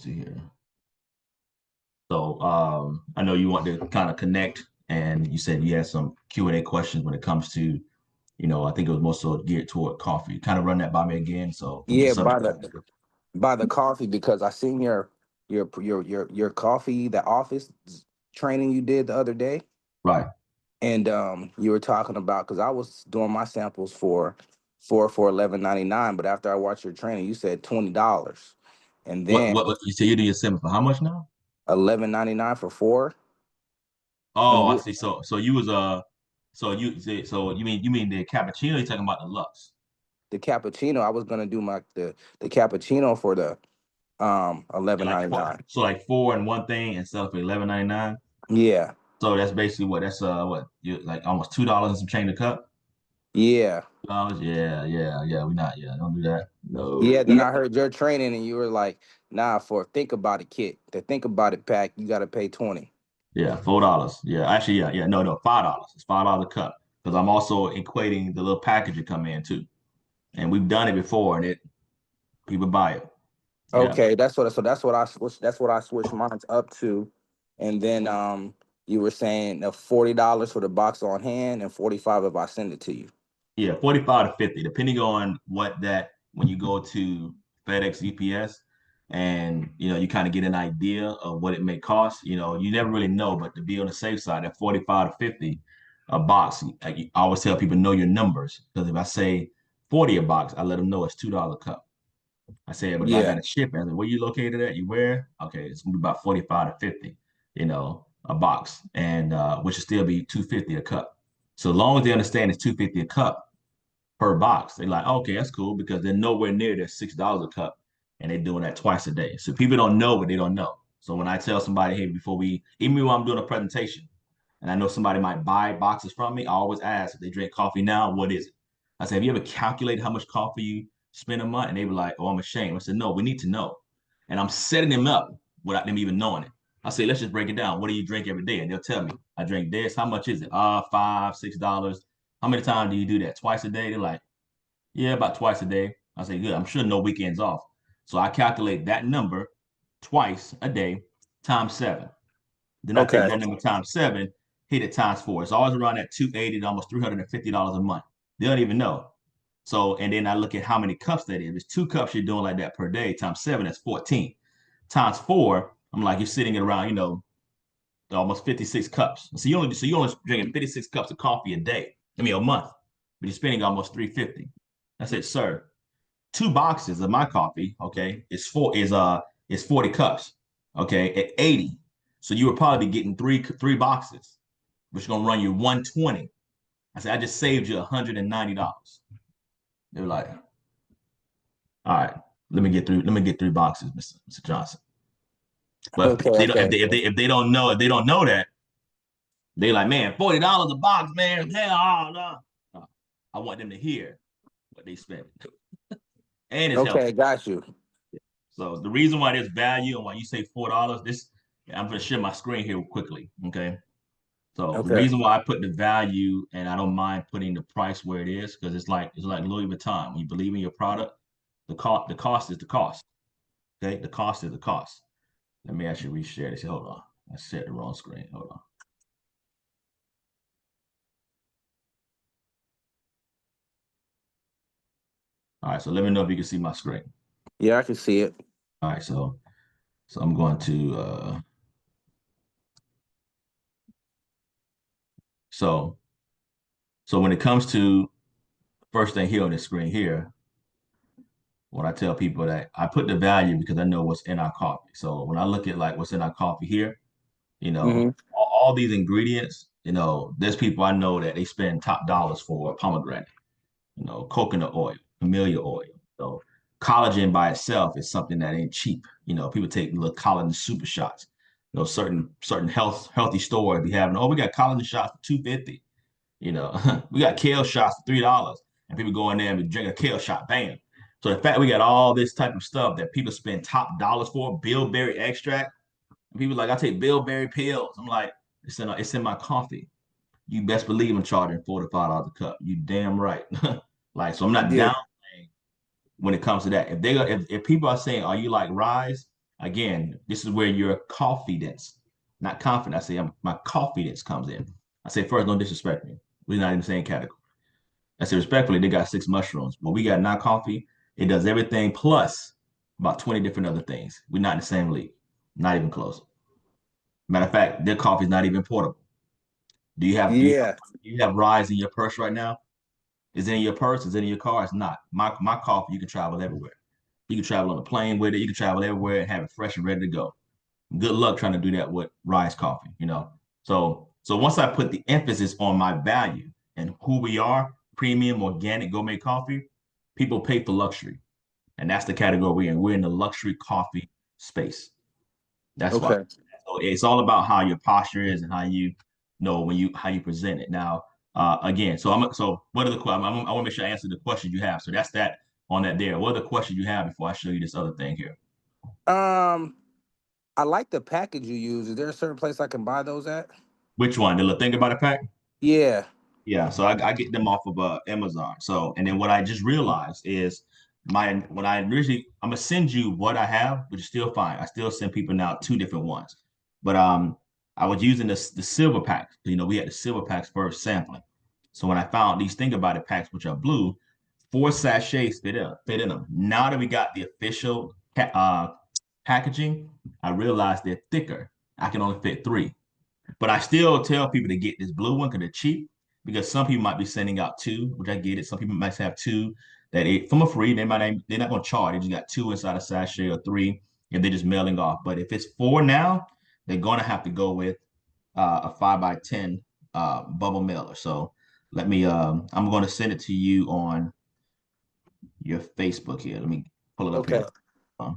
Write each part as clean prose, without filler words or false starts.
See here. So I know you want to kind of connect, and you said you had some Q&A questions when it comes to, I think it was more so geared toward coffee. Kind of run that by me again. So what's the Yeah, subject? by the coffee because I seen your coffee the office training you did the other day, Right. and you were talking about because I was doing my samples for 11.99, but after I watched your training, you said $20, and then What you say you do your seminar for how much now? 11.99 for four. And Oh, I we, see. So you was so you mean the cappuccino? You talking about the Lux? the cappuccino, I was gonna do the cappuccino for the And eleven like ninety nine. so like four and one thing and sell for 11.99. Yeah, So that's basically what you like almost $2 and some change a cup. yeah. $2, yeah. We not, yeah. Don't do that. No. Yeah, then I heard your training and you were like, nah, for a think about it kit, the think about it pack, you gotta pay 20. Yeah, $4. Yeah, actually, yeah. No, $5. It's $5 a cup because I'm also equating the little package that come in too, and we've done it before, and it people buy it. Yeah, Okay, that's what I switched mine up to. And then you were saying $40 for the box on hand and 45 if I send it to you. yeah, 45 to 50, depending on what that when you go to FedEx, UPS, and you kind of get an idea of what it may cost. You never really know, but to be on the safe side, at 45 to 50 a box, I always tell people know your numbers because if I say 40 a box, I let them know it's $2 a cup. I said, but if I got Yeah. to ship it, I said, where you located at? You where? Okay, it's gonna be about 45 to 50, a box, and which will still be 250 a cup. So long as they understand it's 250 a cup per box, they're like, okay, that's cool because they're nowhere near their $6 a cup, and they're doing that twice a day. So people don't know what they don't know. So when I tell somebody, hey, even when I'm doing a presentation, and I know somebody might buy boxes from me, I always ask if they drink coffee now, what is it? I said, have you ever calculated how much coffee you spend a month? And they were like, oh, I'm ashamed. I said, no, we need to know. And I'm setting them up without them even knowing it. I say, let's just break it down. What do you drink every day? And they'll tell me, I drink this. How much is it? $5, $6. How many times do you do that? Twice a day? They're like, yeah, about twice a day. I say, good. I'm sure no weekends off. So I calculate that number twice a day times seven. Then I take Okay. that number times seven, hit it times four. It's always around that 280 to almost $350 a month. They don't even know. So, and then I look at how many cups that is. If it's 2 cups you're doing like that per day, times seven, that's 14. Times four, I'm like, you're sitting at around, almost 56 cups. So you only drinking 56 cups of coffee a day. I mean a month. But you're spending almost 350. I said, sir, 2 boxes of my coffee, okay, is 40 cups. Okay, at 80. So you would probably be getting three boxes, which is gonna run you 120. I said, I just saved you $190. They were like, all right, let me get three boxes, Mr. Johnson. But Okay. they don't Okay. if they don't know that, they like, man, $40 a box, man. Hell no. I want them to hear what they spend. And it's Okay. healthy. Got you. So the reason why there's value and why you say $4, I'm gonna share my screen here quickly. Okay. So the Okay. reason why I put the value and I don't mind putting the price where it is, because it's like Louis Vuitton. When you believe in your product, the cost is the cost. Okay, the cost is the cost. Let me actually reshare this. Hold on. I set the wrong screen. Hold on. All right, so let me know if you can see my screen. Yeah, I can see it. All right, so I'm going to so so when it comes to first thing here on the screen here, when I tell people that I put the value because I know what's in our coffee. So when I look at like what's in our coffee here, Hmm. all these ingredients, there's people I know that they spend top dollars for pomegranate, coconut oil, camellia oil. So collagen by itself is something that ain't cheap. People take little collagen super shots. Certain healthy stores be having, oh, we got collagen shots for 250. We got kale shots for $3. And people go in there and drink a kale shot, bam. So the fact we got all this type of stuff that people spend top dollars for, bilberry extract, and people like, I take bilberry pills. I'm like, it's in my coffee. You best believe I'm charging $45 a cup. You damn right. Like, so I'm not Yeah. down when it comes to that. If people are saying, are you like Rise? Again, this is where your confidence, not confidence. I say my confidence comes in. I say first, don't disrespect me. We're not in the same category. I say respectfully, they got six mushrooms. What we got not coffee, it does everything plus about 20 different other things. We're not in the same league. Not even close. Matter of fact, their coffee is not even portable. Do you have do you have Yeah. do you have Rise in your purse right now? Is it in your purse? Is it in your car? It's not. My coffee, you can travel everywhere. You can travel on a plane with it. You can travel everywhere and have it fresh and ready to go. Good luck trying to do that with Rise coffee, you know. So once I put the emphasis on my value and who we are, premium, organic, gourmet coffee, people pay for luxury. And that's the category we're in. We're in the luxury coffee space. That's why. Okay. So it's all about how your posture is and how you know when you how you present it. Now, again, so what are the I want to make sure I answer the questions you have. So that's that on that there. What are the questions you have before I show you this other thing here? Um, I like the package you use. Is there a certain place I can buy those at? Which one? The little thing about it pack? Yeah. Yeah, so I get them off of Amazon. So, and then what I just realized is when I originally, I'm gonna send you what I have, which is still fine. I still send people now two different ones, but I was using the silver packs. You know, we had the silver packs first sampling. So when I found these think about it packs, which are blue, four sachets fit in them. Now that we got the official packaging, I realized they're thicker. I can only fit three. But I still tell people to get this blue one because they're cheap. Because some people might be sending out two, which I get it. Some people might have two that from a free. They're not going to charge. They just got two inside a sachet or three, and they're just mailing off. But if it's four now, they're going to have to go with a 5 by 10 bubble mailer. So let me. I'm going to send it to you on your Facebook here. Let me pull it up Okay. here.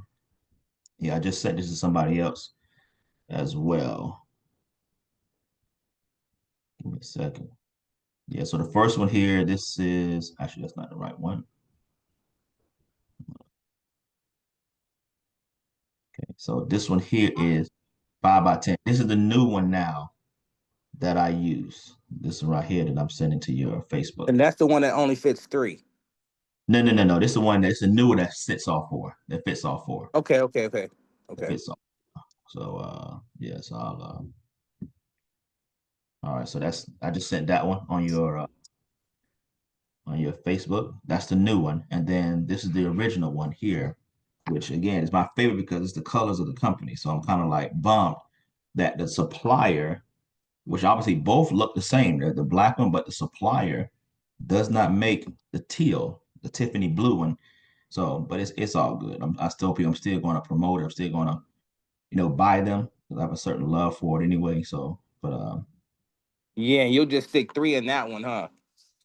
Yeah, I just sent this to somebody else as well. Give me a second. Yeah, so the first one here, this is actually that's not the right one. Okay, so this one here is 5 by 10. This is the new one now that I use. This one right here that I'm sending to your Facebook. And that's the one that only fits three. No, no, no, no. This is the one that's a new one that fits all four. That fits all four. Okay, okay, okay. That Okay. fits all. So yeah, so all right. So that's I just sent that one on your Facebook. That's the new one, and then this is the original one here, which again is my favorite because it's the colors of the company. So I'm kind of like bummed that the supplier, which obviously both look the same, they're the black one, but the supplier does not make the teal, the Tiffany blue one. So, but it's all good. I still I'm still going to promote it. I'm still going to buy them because I have a certain love for it anyway. So, but Yeah, and you'll just stick three in that one, huh?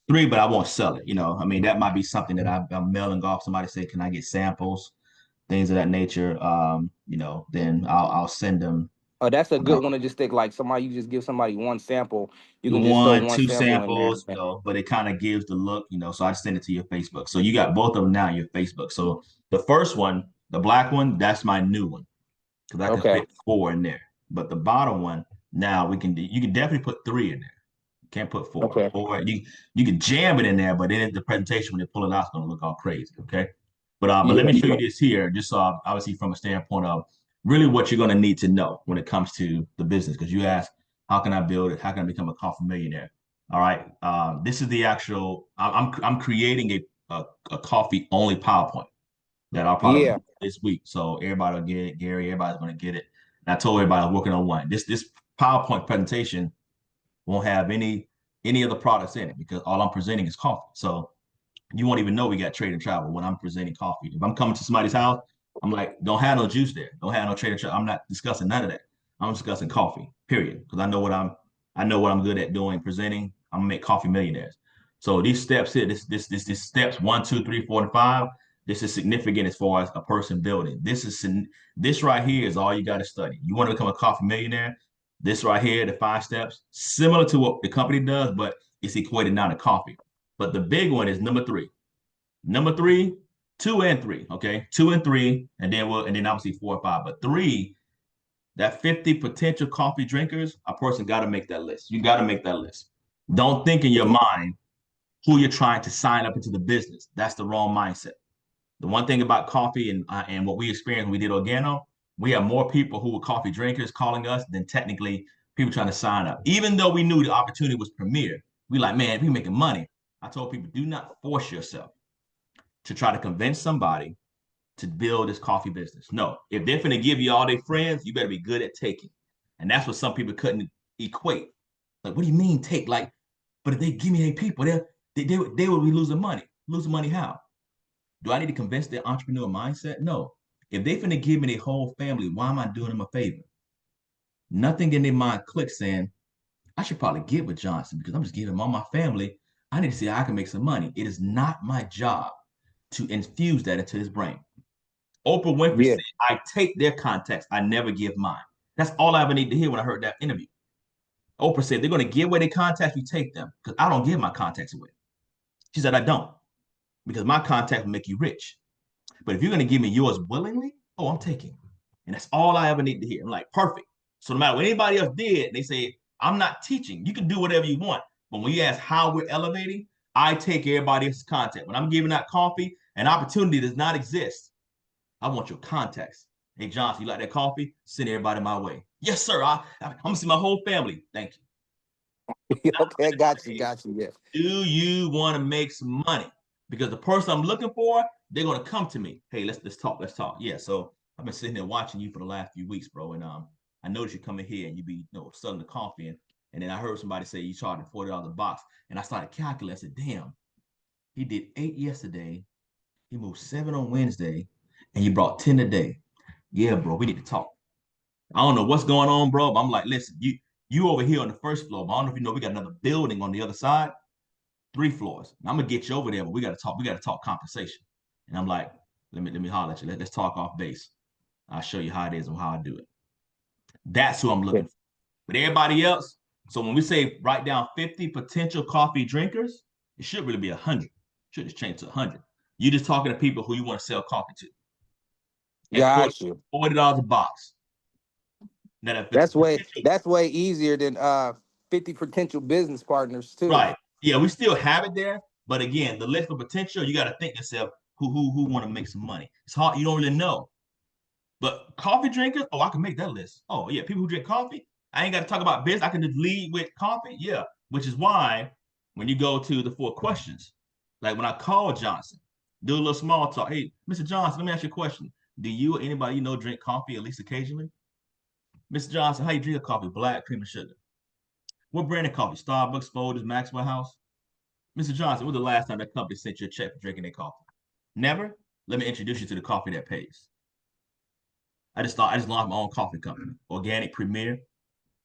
three, but I won't sell it. I mean, that might be something that I'm mailing off. Somebody say, can I get samples, things of that nature? Then I'll send them. Oh, that's a uh, good one to just stick like somebody you just give somebody one sample. You can just throw one, one two sample in there. samples, but it kind of gives the look. So I just send it to your Facebook. So you got both of them now on your Facebook. So the first one, the black one, that's my new one because I can Okay. fit four in there. But the bottom one, now you can definitely put three in there. Can't put four. Okay. Four, you can jam it in there, but then the presentation when they pull it out, it's gonna look all crazy. Okay. But let Yeah. me show you this here, just so obviously from a standpoint of really what you're gonna need to know when it comes to the business. Because you ask, how can I build it? How can I become a coffee millionaire? All right. This is the actual. I'm creating a coffee only PowerPoint that I'll probably Yeah. do this week. So everybody will get it. Gary, everybody's gonna get it. And I told everybody I'm working on one. This PowerPoint presentation won't have any of the products in it because all I'm presenting is coffee. So you won't even know we got trade and travel when I'm presenting coffee. If I'm coming to somebody's house, I'm like, don't have no juice there. Don't have no trade and travel. I'm not discussing none of that. I'm discussing coffee, period. Because I know what I'm good at doing, presenting. I'm gonna make coffee millionaires. So these steps here, this steps 1, 2, 3, 4, and 5. This is significant as far as a person building. This right here is all you got to study. You want to become a coffee millionaire? This right here, the 5 steps, similar to what the company does, but it's equated now to coffee. But the big one is number three. Number three, two and three. Okay. Two and three. And then obviously 4 and 5. But three, that 50 potential coffee drinkers, a person got to make that list. You got to make that list. Don't think in your mind who you're trying to sign up into the business. That's the wrong mindset. The one thing about coffee and what we experienced when we did Organo, We have more people who were coffee drinkers calling us than technically people trying to sign up. Even though we knew the opportunity was premier, we like, man, we making money. I told people, do not force yourself to try to convince somebody to build this coffee business. No, if they're going to give you all their friends, you better be good at taking. And that's what some people couldn't equate. Like, what do you mean take? Like, but if they give me their people, they will be losing money. Losing money how? Do I need to convince their entrepreneur mindset? No. If they finna give me their whole family, why am I doing them a favor? Nothing in their mind clicks saying, I should probably get with Johnson because I'm just giving him all my family. I need to see how I can make some money. It is not my job to infuse that into his brain. Oprah Winfrey Yeah. said, I take their context, I never give mine. That's all I ever need to hear when I heard that interview. Oprah said, they're going to give away their contacts, you take them because I don't give my contacts away. She said, I don't because my contact will make you rich. But if you're going to give me yours willingly, oh, I'm taking. And that's all I ever need to hear. I'm like, perfect. So no matter what anybody else did, they say, I'm not teaching. You can do whatever you want. But when you ask how we're elevating, I take everybody else's content. When I'm giving out coffee, an opportunity does not exist. I want your contacts. Hey, Johnson, you like that coffee? Send everybody my way. Yes, sir. I'm going to see my whole family. Thank you. Okay, I got you, got you. Yeah. Do you want to make some money? Because the person I'm looking for, they're gonna come to me. Hey, let's talk. Let's talk. Yeah. So I've been sitting there watching you for the last few weeks, bro. And I noticed you coming here and you be selling the coffee and then I heard somebody say you charging $40 a box. And I started calculating. I said, damn, he did 8 yesterday, he moved 7 on Wednesday, and you brought 10 a day. Yeah, bro, we need to talk. I don't know what's going on, bro. But I'm like, listen, you over here on the first floor, but I don't know if you know we got another building on the other side. 3 floors. I'm gonna get you over there, but we gotta talk. We gotta talk compensation. And I'm like, let me holler at you. Let's talk off base. I'll show you how it is and how I do it. That's who I'm Yeah. looking for. But everybody else, so when we say write down 50 potential coffee drinkers, it should really be 100. Should just change to 100. You're just talking to people who you want to sell coffee to at 40, Got you. $40 a box. Now, if it's That's way potential, that's way easier than 50 potential business partners too. right? Yeah, we still have it there, but again, the list of potential, you got to think yourself who want to make some money. It's hard. You don't really know. But coffee drinkers, oh, I can make that list. Oh, yeah, people who drink coffee, I ain't got to talk about business. I can just lead with coffee. Yeah, which is why when you go to the 4 questions, like when I call Johnson, do a little small talk. Hey, Mr. Johnson, let me ask you a question. Do you or anybody you know drink coffee at least occasionally? Mr. Johnson, how you drink a coffee? Black, cream, and sugar. What brand of coffee? Starbucks, Folgers, Maxwell House? Mr. Johnson, when was the last time that company sent you a check for drinking their coffee? Never? Let me introduce you to the coffee that pays. I just launched my own coffee company, Organic Premier.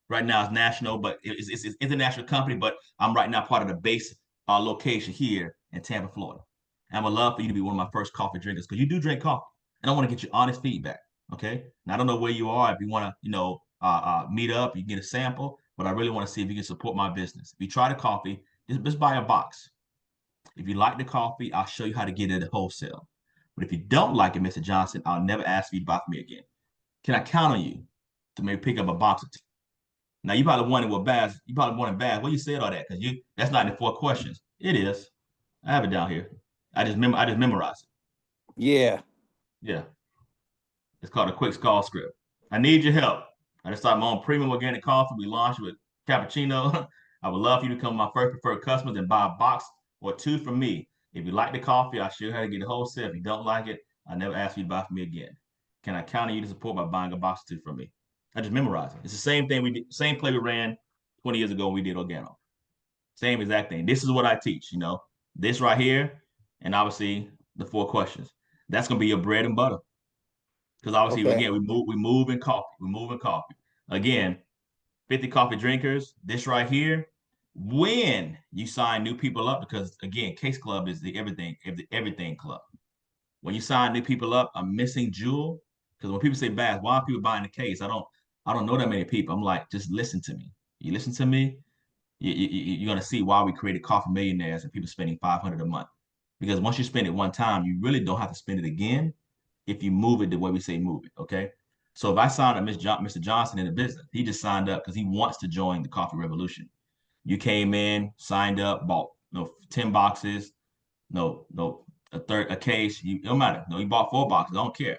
Right now it's national, but it's international company. But I'm right now part of the base location here in Tampa, Florida. And I would love for you to be one of my first coffee drinkers because you do drink coffee, and I want to get your honest feedback. Okay, and I don't know where you are. If you want to, meet up, you can get a sample. But I really want to see if you can support my business. If you try the coffee, just buy a box. If you like the coffee, I'll show you how to get it at wholesale. But if you don't like it, Mr. Johnson, I'll never ask you to buy from me again. Can I count on you to maybe pick up a box or two? Now you probably wondering what bass, you probably wondering bass. What you said all that? Because you that's not in the 4 questions. It is. I have it down here. I just memorize it. Yeah. Yeah. It's called a quick call script. I need your help. I just started my own premium organic coffee. We launched with cappuccino. I would love for you to become my first preferred customers and buy a box or two from me. If you like the coffee, I'll show you how to get it wholesale. If you don't like it, I never ask you to buy from me again. Can I count on you to support by buying a box or two from me? I just memorize it. It's the same thing we did, same play we ran 20 years ago when we did Organo. Same exact thing. This is what I teach, this right here, and obviously the 4 questions. That's gonna be your bread and butter. Because obviously, Okay. again, we move in coffee. We move in coffee. Again, 50 coffee drinkers, this right here, when you sign new people up, because again, Case Club is the everything club. When you sign new people up, a missing jewel. Because when people say Bass, why are people buying the case? I don't know that many people. I'm like, just listen to me. You listen to me, you're gonna see why we created Coffee Millionaires and people spending 500 a month. Because once you spend it one time, you really don't have to spend it again if you move it the way we say move it. Okay. So if I signed up Mr. Johnson in the business, he just signed up because he wants to join the coffee revolution. You came in, signed up, bought 10 boxes, no, a case. You, it don't matter. No, he bought 4 boxes. I don't care.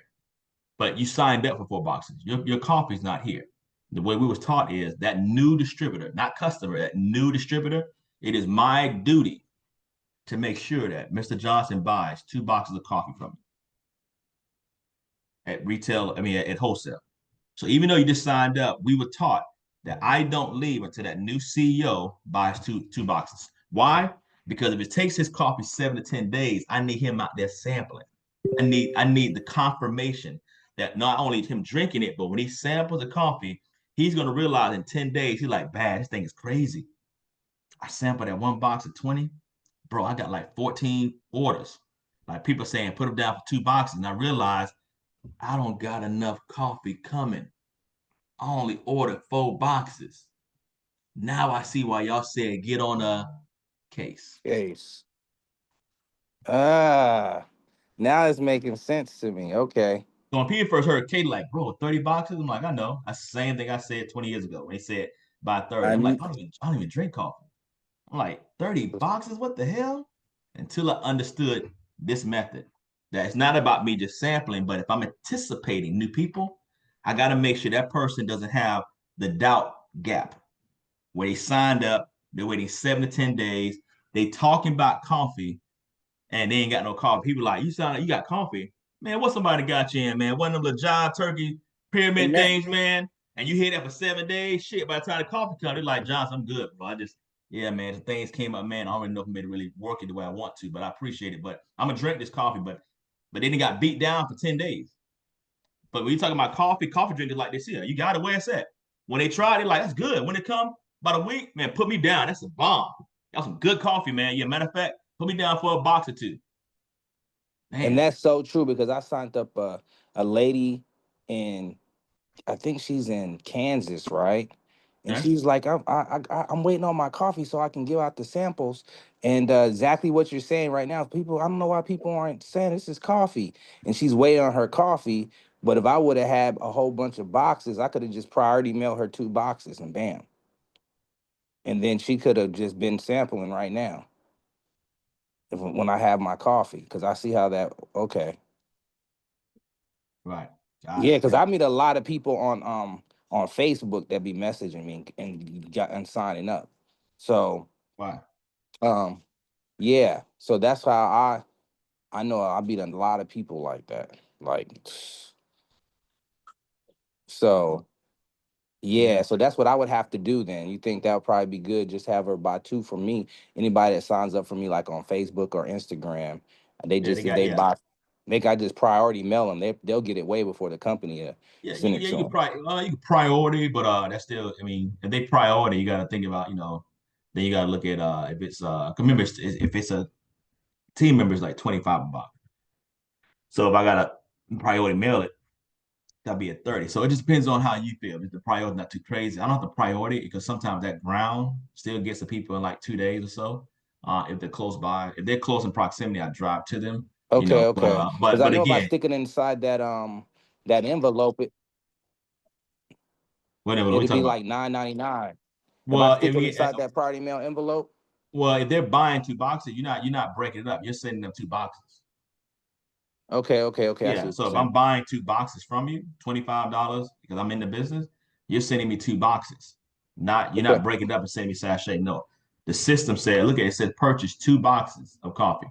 but you signed up for 4 boxes. Your coffee's not here. The way we was taught is that new distributor, not customer, that new distributor, it is my duty to make sure that Mr. Johnson buys 2 boxes of coffee from me at retail, I mean at wholesale. So even though you just signed up, we were taught that I don't leave until that new CEO buys two boxes. Why? Because if it takes his coffee 7 to 10 days, I need him out there sampling. I need the confirmation that not only him drinking it, but when he samples the coffee, he's gonna realize in 10 days, he's like, "Bad, this thing is crazy. I sampled that 1 box of 20. Bro, I got like 14 orders. Like people saying, put them down for 2 boxes. And I realized I don't got enough coffee coming. I only ordered 4 boxes. Now I see why y'all said get on a case." Case. Ah, now it's making sense to me. Okay. So when people first heard Katie, like, bro, 30 boxes, I'm like, I know. That's the same thing I said 20 years ago when they said buy 30. I'm like, I I don't even drink coffee. I'm like, 30 boxes? What the hell? Until I understood this method. That it's not about me just sampling, but if I'm anticipating new people, I got to make sure that person doesn't have the doubt gap where they signed up, they're waiting 7 to 10 days, they talking about coffee, and they ain't got no coffee. People like, you sound like you got coffee. Man, what somebody got you in, man? One of them little job turkey pyramid and that things, man. And you hit that for 7 days. Shit, by the time the coffee comes, they're like, Johnson, I'm good, bro. Yeah, man, the things came up, man. I don't really know if I'm to really work it the way I want to, but I appreciate it. But I'm gonna drink this coffee, but then it got beat down for 10 days. But when you talking about coffee drinkers like this here, you got it where it's at. When they try, they're like, that's good. When it come about a week, man, put me down. That's a bomb. That's some good coffee, man. Yeah, matter of fact, put me down for a box or two. and Man, that's so true because I signed up a lady in, I think she's in Kansas, right? And okay. she's like, I'm waiting on my coffee so I can give out the samples. And exactly what you're saying right now, people, I don't know why people aren't saying this is coffee. And she's waiting on her coffee. But if I would have had a whole bunch of boxes, I could have just priority mailed her 2 boxes and bam. And then she could have just been sampling right now when I have my coffee. Because I see how that, okay. Right. Got Yeah, it. because I meet a lot of people on Facebook that be messaging me and signing up. So Right. um yeah, so that's how I know I beat a lot of people like that. Like so yeah, Yeah. so that's what I would have to do then. You think that would probably be good? Just have her buy 2 from me. Anybody that signs up for me like on Facebook or Instagram, they Yeah, they just if got they yeah. buy, they got just priority mail them. They'll get it way before the company Yeah, send it to you can them. probably you can priority, but that's still I mean, if they priority, you gotta think about, then you gotta look at if it's remember if it's a team member is like 25 a box. So if I gotta priority mail it, that'd be at 30. So it just depends on how you feel. If the priority not too crazy, I don't have to priority because sometimes that ground still gets the people in like 2 days or so. If they're close by, if they're close in proximity, I drive to them. Okay, But okay. Because I but know if I again, stick it inside that envelope, whatever we it'd talk be about. like 9.99. If I Well, I stick it mean, inside that priority mail envelope. if they're buying 2 boxes, you're not breaking it up. You're sending them 2 boxes. Okay, okay, okay. I see Yeah. what So you're if I'm saying. buying 2 boxes from you, $25 because I'm in the business, you're sending me 2 boxes. Not you're Okay, not breaking it up and sending me sachet. No. The system said, look at it, it said purchase 2 boxes of coffee.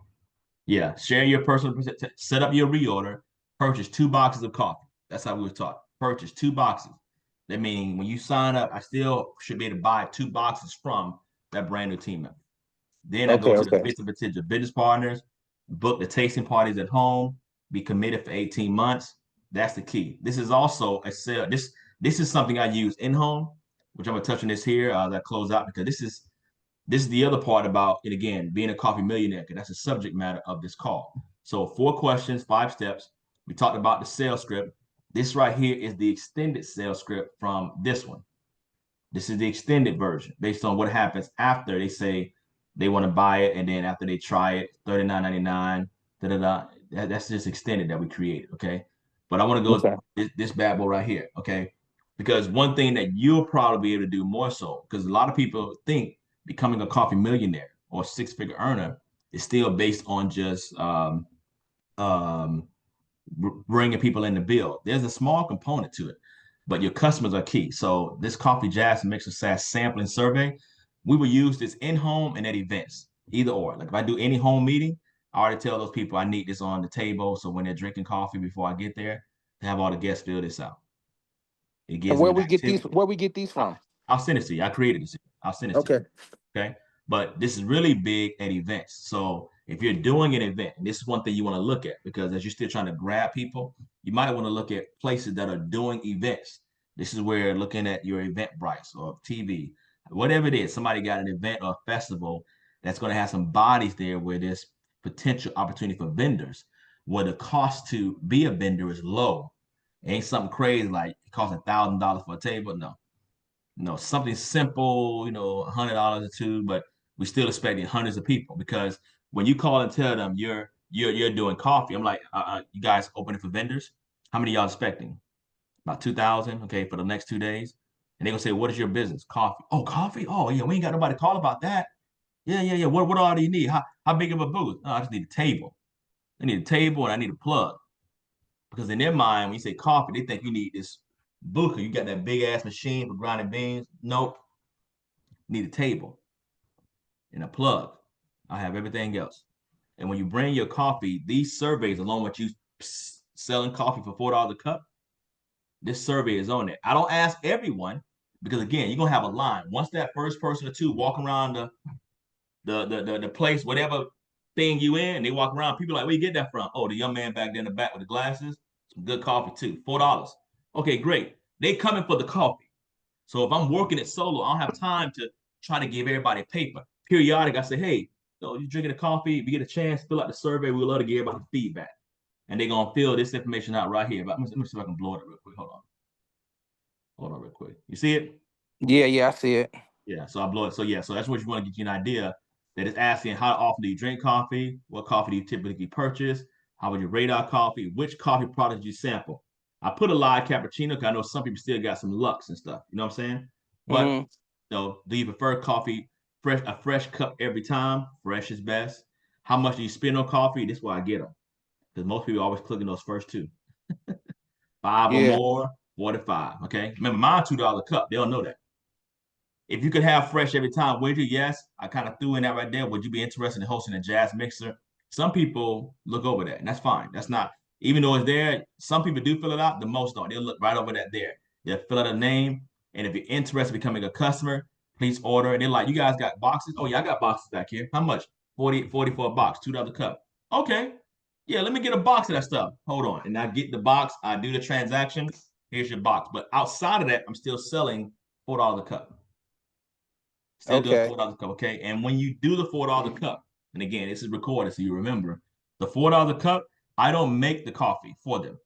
Yeah. Share your personal set up your reorder, purchase 2 boxes of coffee. That's how we were taught. Purchase 2 boxes. That means when you sign up, I still should be able to buy 2 boxes from that brand new team member. Then I go okay, to the okay. list of potential business partners, book the tasting parties at home, be committed for 18 months. That's the key. This is also a sale. This is something I use in home, which I'm gonna touch on this here as I close out because this is the other part about it again being a coffee millionaire because that's the subject matter of this call. So 4 questions, 5 steps. We talked about the sales script. This right here is the extended sales script from this one. This is the extended version based on what happens after they say they want to buy it, and then after they try it, $39.99, da da da. That's just extended that we created, okay? But I want to go Okay. this bad boy right here, okay? Because one thing that you'll probably be able to do more so, because a lot of people think becoming a coffee millionaire or six-figure earner is still based on just um, bringing people in the bill. There's a small component to it, but your customers are key. So this coffee jazz mixer SaaS sampling survey, we will use this in home and at events, either or. Like if I do any home meeting, I already tell those people I need this on the table. So when they're drinking coffee before I get there, to have all the guests fill this out. It And gives them an activity. where we get these I- from? I'll send it to you. I created this. I'll send it to you. Okay. Okay. But this is really big at events. So if you're doing an event, and this is one thing you want to look at, because as you're still trying to grab people, you might want to look at places that are doing events. This is where looking at your Eventbrite or TV, whatever it is, somebody got an event or a festival that's going to have some bodies there where there's potential opportunity for vendors, where the cost to be a vendor is low. It ain't something crazy like it costs $1,000 for a table. No, something simple, $100 or two, but we still expecting hundreds of people because when you call and tell them you're doing coffee, I'm like, you guys opening for vendors? How many y'all expecting? About 2,000, okay, for the next 2 days. And they're gonna say, what is your business? Coffee. Oh, coffee? Oh, yeah, we ain't got nobody call about that. Yeah, yeah, yeah. What all do you need? How big of a booth? Oh, I just need a table. I need a table and I need a plug. Because in their mind, when you say coffee, they think you need this booth. You got that big ass machine for grinding beans. Nope. Need a table and a plug. I have everything else. And when you bring your coffee, these surveys, along with you selling coffee for $4 a cup, this survey is on it. I don't ask everyone because again, you're gonna have a line. Once that first person or two walk around the place, whatever thing you in, they walk around, people are like, where you get that from? Oh, the young man back there in the back with the glasses, some good coffee too, $4. Okay, great. They coming for the coffee. So if I'm working it solo, I don't have time to try to give everybody paper. Periodic, I say, hey, you drinking a coffee? If you get a chance, fill out the survey. We would love to give everybody feedback. And they're gonna fill this information out right here. But let me see if I can blow it real quick. Hold on. Hold on real quick. You see it? Yeah, yeah, I see it. Yeah. So I blow it. So yeah, so that's what you want to get you an idea that it's asking how often do you drink coffee? What coffee do you typically purchase? How would you rate our coffee? Which coffee product do you sample? I put a live cappuccino because I know some people still got some Lux and stuff. You know what I'm saying? But Mm-hmm. do you prefer coffee a fresh cup every time? Fresh is best. How much do you spend on coffee? This is why I get them. Because most people always clicking those first two. Five or Yeah. more, 45. Okay. Remember, mine $2 a cup. They don't know that. If you could have fresh every time, would you? Yes. I kind of threw in that right there. Would you be interested in hosting a jazz mixer? Some people look over that, and that's fine. That's not, even though it's there, some people do fill it out. The most don't. They'll look right over that there. They'll fill out a name. And if you're interested in becoming a customer, please order. And they're like, you guys got boxes? Oh, yeah, I got boxes back here. How much? 40 for a box, $2 a cup. Okay. Yeah, let me get a box of that stuff. Hold on. And I get the box. I do the transaction. Here's your box. But outside of that, I'm still selling $4 a cup. Still doing Okay. $4 a cup, okay? And when you do the $4 a cup, and again, this is recorded so you remember, the $4 a cup, I don't make the coffee for them.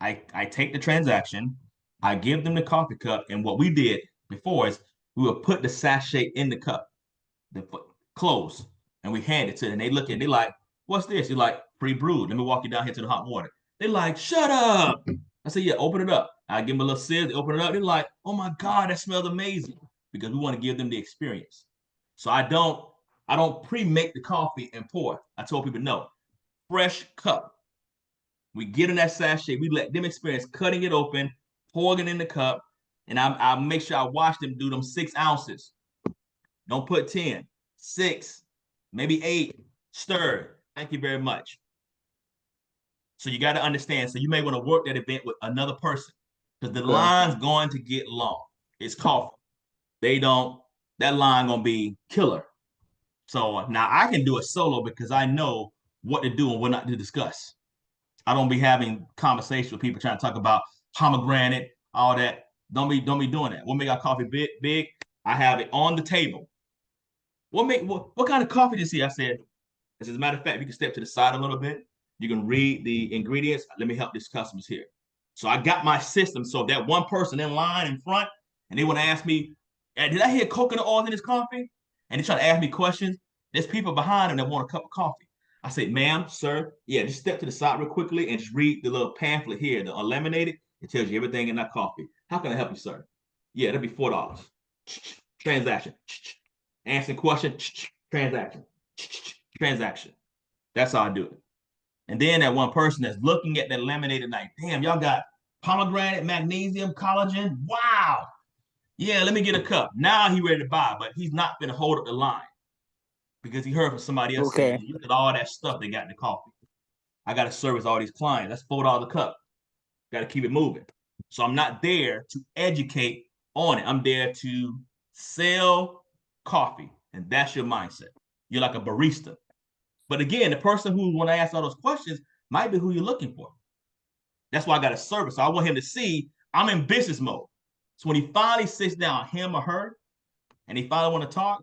I take the transaction, I give them the coffee cup, and what we did before is we would put the sachet in the cup, the close, and we hand it to them. And they look at it, they like, what's this? You're like, pre-brewed. Let me walk you down here to the hot water. They're like, shut up. I said, yeah, open it up. I give them a little scissors, they open it up. They're like, oh my God, that smells amazing. Because we want to give them the experience. So I don't pre-make the coffee and pour. I told people no. Fresh cup. We get in that sachet, we let them experience cutting it open, pouring it in the cup, and I make sure I watch them do them 6 ounces. Don't put 10, 6, maybe 8. Stir. Thank you very much. So you got to understand. So you may want to work that event with another person because the Okay. line's going to get long. It's coffee. They don't. That line gonna be killer. So now I can do it solo because I know what to do and what not to discuss. I don't be having conversations with people trying to talk about pomegranate, all that. Don't be doing that. What make our coffee big? I have it on the table. What kind of coffee do you see? I said, as a matter of fact, you can step to the side a little bit. You can read the ingredients. Let me help these customers here. So I got my system. So that one person in line in front, and they want to ask me, did I hear coconut oil in this coffee? And they try to ask me questions. There's people behind them that want a cup of coffee. I said, ma'am, sir, yeah, just step to the side real quickly and just read the little pamphlet here, the unlaminated. It tells you everything in that coffee. How can I help you, sir? Yeah, that'll be $4. Transaction. Answering question. Transaction. Transaction. That's how I do it. And then that one person that's looking at that laminated like, damn, y'all got pomegranate, magnesium, collagen. Wow. Yeah, let me get a cup. Now he ready to buy, but he's not gonna hold up the line because he heard from somebody else saying, Okay. look at all that stuff they got in the coffee. I got to service all these clients. That's $4 a cup. Got to keep it moving. So I'm not there to educate on it. I'm there to sell coffee. And that's your mindset. You're like a barista. But again, the person who, when I ask all those questions, might be who you're looking for. That's why I got a service. So I want him to see I'm in business mode. So when he finally sits down, him or her, and they finally want to talk,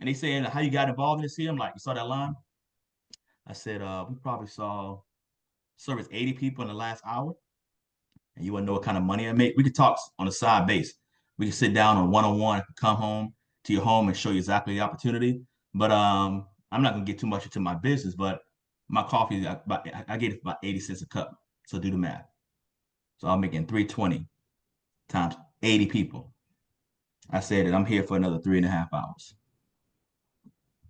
and they saying how you got involved in this here, I'm like, you saw that line? I said, we probably saw service 80 people in the last hour. And you want to know what kind of money I make? We could talk on a side base. We can sit down on one-on-one, come home to your home and show you exactly the opportunity. But I'm not gonna get too much into my business, but my coffee, I get it about 80 cents a cup. So do the math. So I'm making 320 times 80 people. I said that I'm here for another 3.5 hours.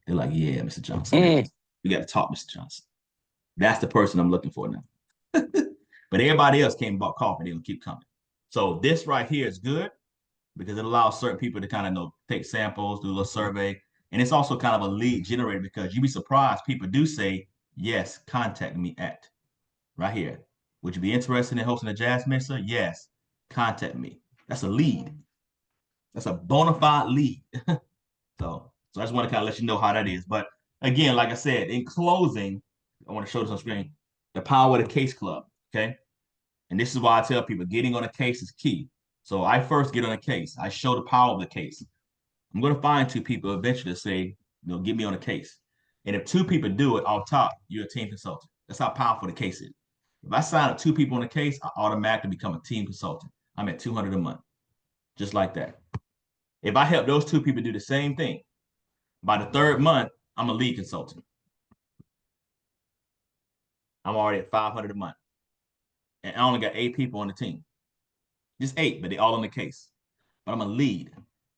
They're like, yeah, Mr. Johnson, Mm. we got to talk, Mr. Johnson. That's the person I'm looking for now. But everybody else came and bought coffee. They're gonna keep coming. So this right here is good because it allows certain people to kind of know take samples, do a little survey, and it's also kind of a lead generator because you'd be surprised people do say yes, contact me at right here. Would you be interested in hosting a jazz mixer? Yes, contact me. That's a lead. That's a bona fide lead. So I just want to kind of let you know how that is. But again, like I said, in closing, I want to show this on screen. The power of the case club. Okay. And this is why I tell people getting on a case is key. So I first get on a case. I show the power of the case. I'm going to find two people eventually to say, get me on a case. And if two people do it off top, you're a team consultant. That's how powerful the case is. If I sign up two people on a case, I automatically become a team consultant. I'm at 200 a month, just like that. If I help those two people do the same thing, by the third month, I'm a lead consultant. I'm already at 500 a month. And I only got 8 people on the team. Just 8, but they all on the case. But I'm a lead.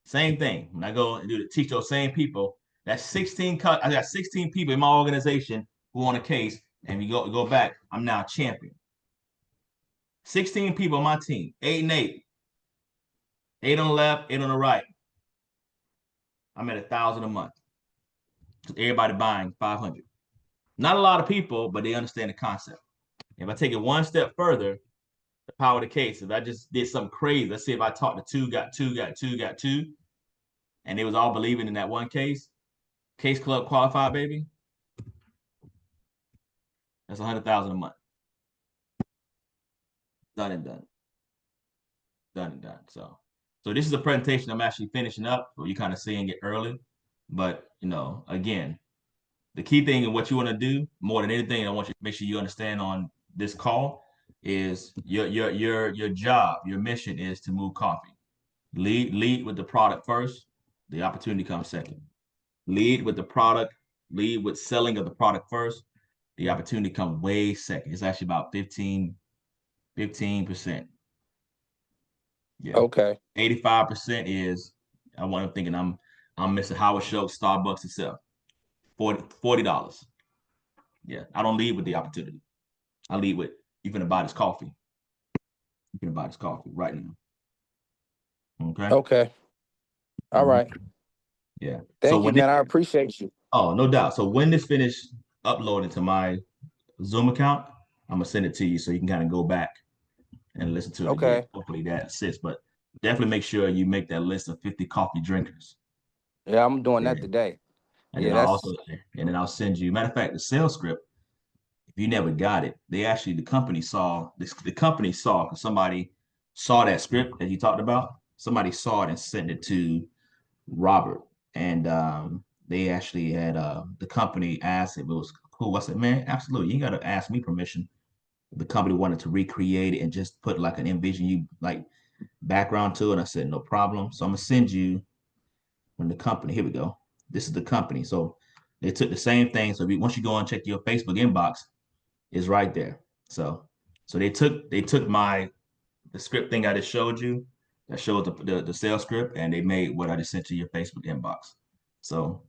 Same thing. When I go and teach those same people, that's 16. I got 16 people in my organization who on a case, and we go back. I'm now a champion. 16 people on my team, 8 and 8, 8 on the left, 8 on the right. I'm at 1,000 a month. Everybody buying 500. Not a lot of people, but they understand the concept. If I take it one step further, the power of the case. If I just did something crazy, let's say if I talked to two, got two, got two, got two, and they was all believing in that one case club qualified, baby. That's 100,000 a month. Done and done. Done and done. So this is a presentation I'm actually finishing up. So you kind of seeing it early, but again, the key thing and what you want to do more than anything, I want you to make sure you understand on this call is your job, your mission is to move coffee. Lead with the product first. The opportunity comes second. Lead with the product. Lead with selling of the product first. The opportunity comes way second. It's actually about 15%. Yeah. Okay. 85% is I want to thinking I'm Mr. Howard Schultz, Starbucks itself. $40. Yeah. I don't lead with the opportunity. I lead with you can buy this coffee. You can buy this coffee right now. Okay. Okay. All Mhm. right. Yeah. So Thank you, man. I appreciate you. oh, no doubt. So when this finish uploading to my Zoom account, I'm gonna send it to you so you can kind of go back and listen to it again. Okay. Hopefully that assists. But definitely make sure you make that list of 50 coffee drinkers. Yeah, I'm doing that Yeah. today. And Yeah, then I'll that's also and then I'll send you. Matter of fact, the sales script, if you never got it, they actually the company saw this. The company saw because somebody saw that script that you talked about. Somebody saw it and sent it to Robert, and they actually had the company asked if it was cool. I said, man, absolutely. You got to ask me permission. The company wanted to recreate it and just put like an envision you like background to it. And I said, no problem. So I'm gonna send you from the company. Here we go. This is the company. So they took the same thing. So once you go and check your Facebook inbox, it's right there. So they took the script thing I just showed you that showed the sales script and they made what I just sent to your Facebook inbox. So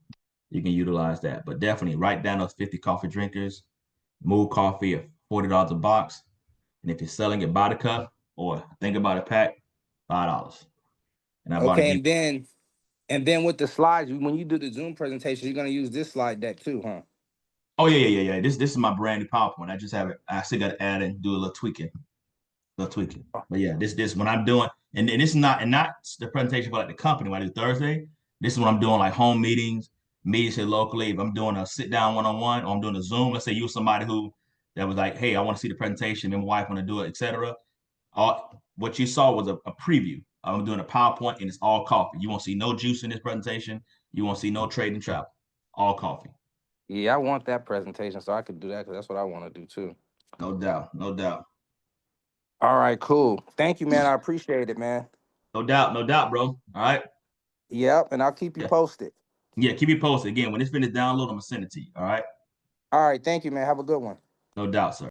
you can utilize that. But definitely write down those 50 coffee drinkers Move coffee at $40 a box. And if you're selling it by the cup or think about a pack, $5. And I bought Okay, again. and then with the slides, when you do the Zoom presentation, you're gonna use this slide deck too, huh? Oh yeah. This is my brand new PowerPoint. I just have it. I still got to add and do a little tweaking, little tweaking. But yeah, this when I'm doing, and this is not the presentation for like the company when I do Thursday. This is when I'm doing like home meetings, meetings here locally. If I'm doing a sit down one on one, or I'm doing a Zoom. Let's say you were somebody who that was like, hey, I want to see the presentation, and my wife want to do it, etc. All what you saw was a preview. I'm doing a PowerPoint, and it's all coffee. You won't see no juice in this presentation. You won't see no trade and travel. All coffee. Yeah, I want that presentation so I could do that because that's what I want to do too. No doubt. No doubt. All right, cool. Thank you, man. I appreciate it, man. No doubt. No doubt, bro. All right. Yep, and I'll keep you Yeah. posted. Yeah. Keep me posted. Again, when it's finished download, I'm gonna send it to you. All right. All right, thank you, man. Have a good one. No doubt, sir.